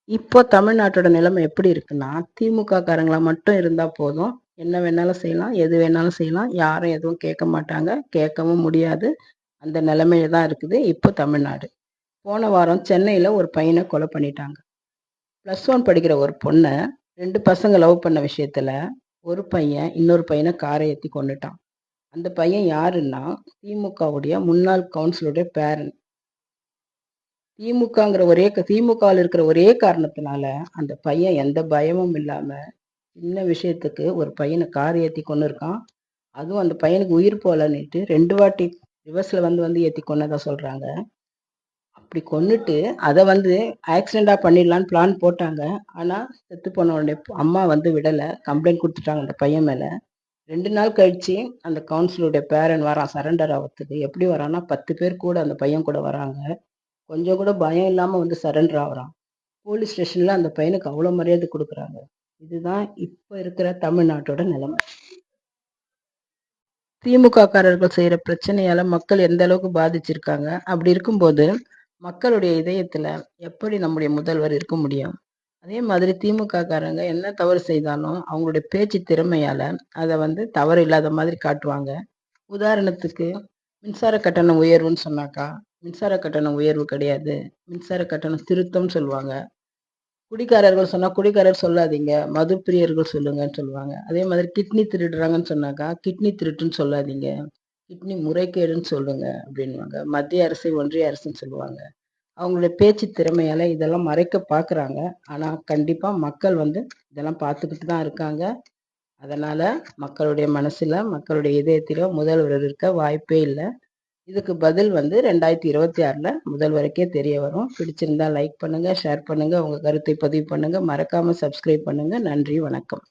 இப்போ தமிழ்நாட்டோட நிலைமை எப்படி இருக்குன்னா, திமுக காரங்களா மட்டும் இருந்தா போதும். என்ன வேணாலும் செய்யலாம், எது வேணாலும் செய்யலாம். யாரும் எதுவும் கேட்க மாட்டாங்க. கேட்கவும் முடியாது. அந்த நிலைமையில தான் இருக்குது இப்போ தமிழ்நாடு. போன வாரம் சென்னையில ஒரு பையன கொலை பண்ணிட்டாங்க. +1 படிக்கிற ஒரு பொண்ண 2 பசங்க லவ் பண்ண விஷயத்துல, ஒரு பையன் இன்னொரு பையன கார ஏத்தி கொன்னுட்டான். அந்த பையன் யாருன்னா, திமுகவுடைய முன்னாள் கவுன்சிலருடைய பேரன். திமுகவில் இருக்கிற ஒரே காரணத்தினால, அந்த பையன் எந்த பயமும் இல்லாம சின்ன விஷயத்துக்கு ஒரு பையனை கார் ஏத்தி கொன்னுருக்கான். அதுவும் அந்த பையனுக்கு உயிர் போகலன்னுட்டு 2 வாட்டி ரிவர்ஸ்ல வந்து ஏத்தி கொன்னதா சொல்றாங்க. அப்படி கொன்னுட்டு அத ஆக்சிடென்ட்டா பண்ணிடலான்னு பிளான் போட்டாங்க. ஆனா செத்து போனவனுடைய அம்மா விடல. கம்ப்ளைண்ட் குடுத்துட்டாங்க அந்த பையன் மேல. 2 நாள் கழிச்சு அந்த கவுன்சிலருடைய பேரன் வரான் சரண்டர் ஆவறதுக்கு. எப்படி வரான்னா 10 பேர் கூட அந்த பையன் கூட வராங்க. கொஞ்சம் கூட பயம் இல்லாம சரண்டர் ஆகுறான். போலீஸ் ஸ்டேஷன்ல அந்த பையனுக்கு அவ்வளோ மரியாதை குடுக்குறாங்க. இதுதான் இப்ப இருக்கிற தமிழ்நாட்டோட நிலைமை. திமுக காரர்கள் செய்யற பிரச்சனையால மக்கள் எந்த அளவுக்கு பாதிச்சிருக்காங்க. அப்படி இருக்கும்போது மக்களுடைய இதயத்துல எப்படி நம்முடைய முதல்வர் இருக்க முடியும்? அதே மாதிரி திமுக காரங்க என்ன தவறு செய்தாலும் அவங்களுடைய பேச்சு திறமையால அத தவறு இல்லாத மாதிரி காட்டுவாங்க. உதாரணத்துக்கு மின்சார கட்டணம் உயர்வுன்னு சொன்னாக்கா, மின்சார கட்டணம் உயர்வு கிடையாது. மின்சார கட்டணம் திருத்தம்னு சொல்லுவாங்க. குடிகாரர்கள் சொன்னா, குடிகாரர் சொல்லாதீங்க. மது பிரியர்கள் சொல்லுங்கன்னு சொல்லுவாங்க. அதே மாதிரி கிட்னி திருடுறாங்கன்னு சொன்னாக்கா, கிட்னி திருட்டுன்னு சொல்லாதீங்க. கிட்னி முறைகேடுன்னு சொல்லுங்க அப்படின்னுவாங்க. மத்திய அரசு, ஒன்றிய அரசுன்னு சொல்லுவாங்க. அவங்களுடைய பேச்சு திறமையால இதெல்லாம் மறைக்க பார்க்குறாங்க. ஆனா கண்டிப்பா மக்கள் இதெல்லாம் பார்த்துக்கிட்டு தான் இருக்காங்க. அதனால மக்களுடைய மனசுல, மக்களுடைய இதயத்தில முதல்வர் இருக்க வாய்ப்பே இல்ல. இதுக்கு பதில் 2026ல முதல்வருக்கே தெரிய வரும். பிடிச்சிருந்தா லைக் பண்ணுங்க, ஷேர் பண்ணுங்க, உங்க கருத்தை பதிவு பண்ணுங்க. மறக்காம சப்ஸ்கிரைப் பண்ணுங்க. நன்றி, வணக்கம்.